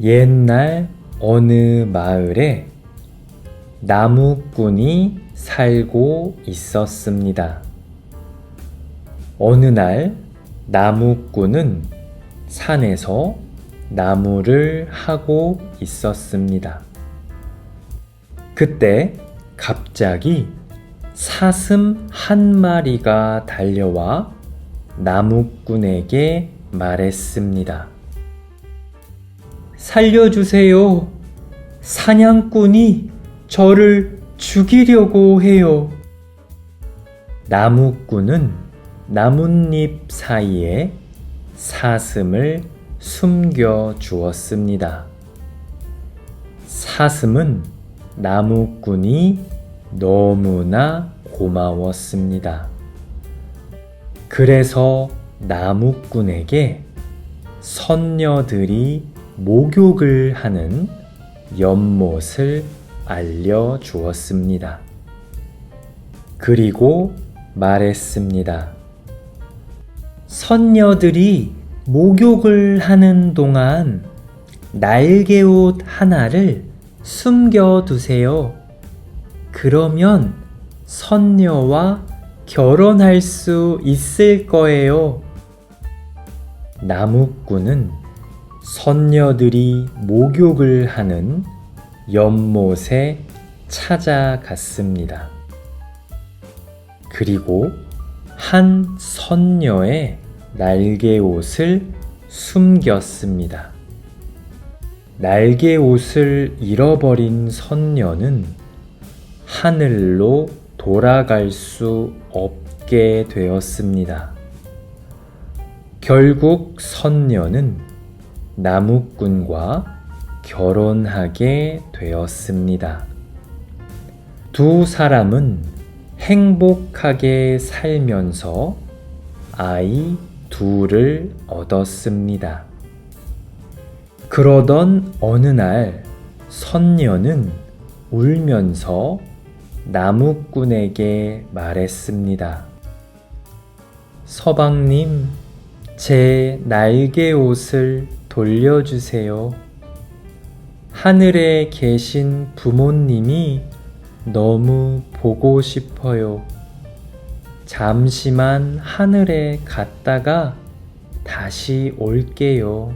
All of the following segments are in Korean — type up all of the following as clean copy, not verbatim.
옛날 어느 마을에 나무꾼이 살고 있었습니다. 어느 날 나무꾼은 산에서 나무를 하고 있었습니다. 그때 갑자기 사슴 한 마리가 달려와 나무꾼에게 말했습니다. 살려주세요. 사냥꾼이 저를 죽이려고 해요. 나무꾼은 나뭇잎 사이에 사슴을 숨겨 주었습니다. 사슴은 나무꾼이 너무나 고마웠습니다. 그래서 나무꾼에게 선녀들이 목욕을 하는 연못을 알려주었습니다. 그리고 말했습니다. 선녀들이 목욕을 하는 동안 날개옷 하나를 숨겨두세요. 그러면 선녀와 결혼할 수 있을 거예요. 나무꾼은 선녀들이 목욕을 하는 연못에 찾아갔습니다. 그리고 한 선녀의 날개옷을 숨겼습니다. 날개옷을 잃어버린 선녀는 하늘로 돌아갈 수 없게 되었습니다. 결국 선녀는 나무꾼과 결혼하게 되었습니다. 두 사람은 행복하게 살면서 아이 둘을 얻었습니다. 그러던 어느 날 선녀는 울면서 나무꾼에게 말했습니다. 서방님, 제 날개옷을 돌려주세요. 하늘에 계신 부모님이 너무 보고 싶어요. 잠시만 하늘에 갔다가 다시 올게요.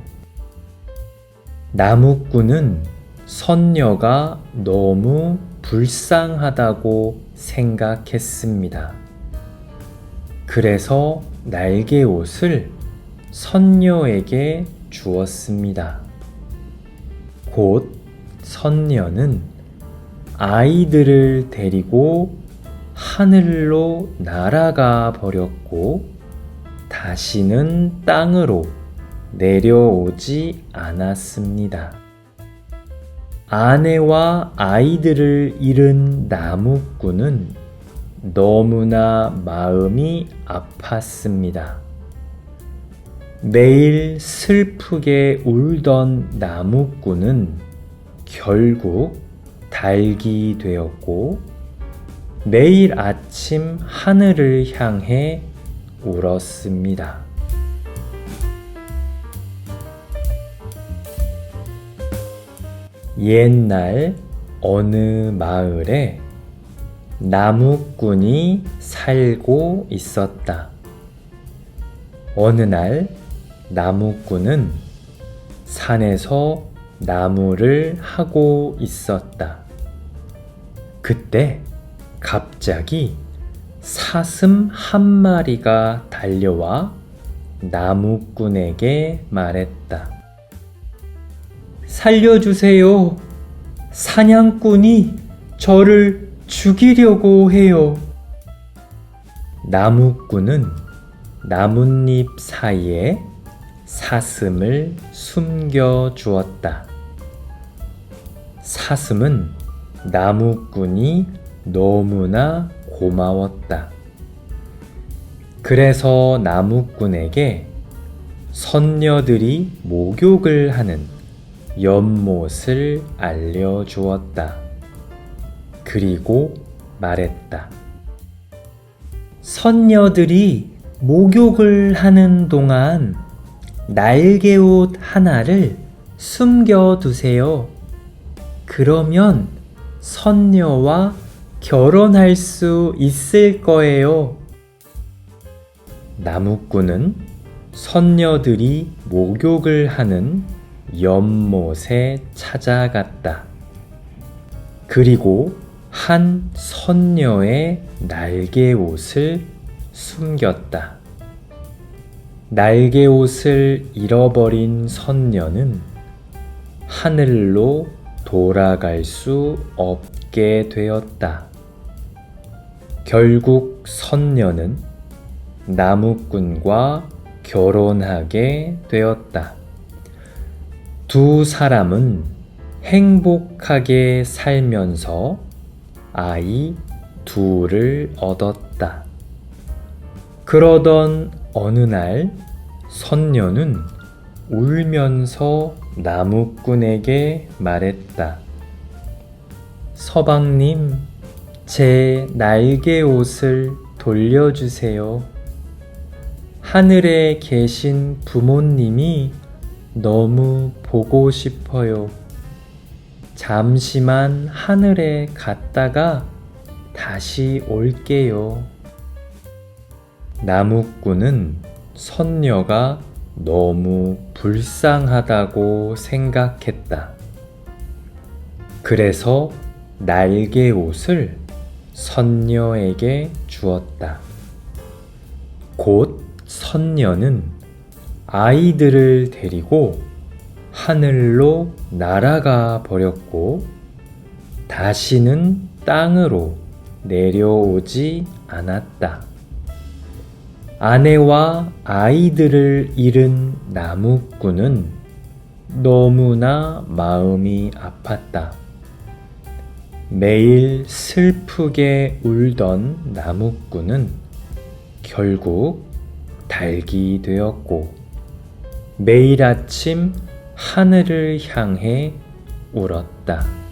나무꾼은 선녀가 너무 불쌍하다고 생각했습니다. 그래서 날개옷을 선녀에게 주었습니다. 곧 선녀는 아이들을 데리고 하늘로 날아가 버렸고 다시는 땅으로 내려오지 않았습니다. 아내와 아이들을 잃은 나무꾼은 너무나 마음이 아팠습니다. 매일 슬프게 울던 나무꾼은 결국 닭이 되었고 매일 아침 하늘을 향해 울었습니다. 옛날 어느 마을에 나무꾼이 살고 있었다. 어느 날 나무꾼은 산에서 나무를 하고 있었다. 그때 갑자기 사슴 한 마리가 달려와 나무꾼에게 말했다. 살려주세요. 사냥꾼이 저를 죽이려고 해요. 나무꾼은 나뭇잎 사이에 사슴을 숨겨 주었다. 사슴은 나무꾼이 너무나 고마웠다. 그래서 나무꾼에게 선녀들이 목욕을 하는 연못을 알려주었다. 그리고 말했다. 선녀들이 목욕을 하는 동안 날개옷 하나를 숨겨두세요. 그러면 선녀와 결혼할 수 있을 거예요. 나무꾼은 선녀들이 목욕을 하는 연못에 찾아갔다. 그리고 한 선녀의 날개옷을 숨겼다. 날개옷을 잃어버린 선녀는 하늘로 돌아갈 수 없게 되었다. 결국 선녀는 나무꾼과 결혼하게 되었다. 두 사람은 행복하게 살면서 아이 둘을 얻었다. 그러던 어느 날 선녀는 울면서 나무꾼에게 말했다. 서방님, 제 날개옷을 돌려주세요. 하늘에 계신 부모님이 너무 보고 싶어요. 잠시만 하늘에 갔다가 다시 올게요. 나무꾼은 선녀가 너무 불쌍하다고 생각했다. 그래서 날개옷을 선녀에게 주었다. 곧 선녀는 아이들을 데리고 하늘로 날아가 버렸고 다시는 땅으로 내려오지 않았다. 아내와 아이들을 잃은 나무꾼은 너무나 마음이 아팠다. 매일 슬프게 울던 나무꾼은 결국 닭이 되었고 매일 아침 하늘을 향해 울었다.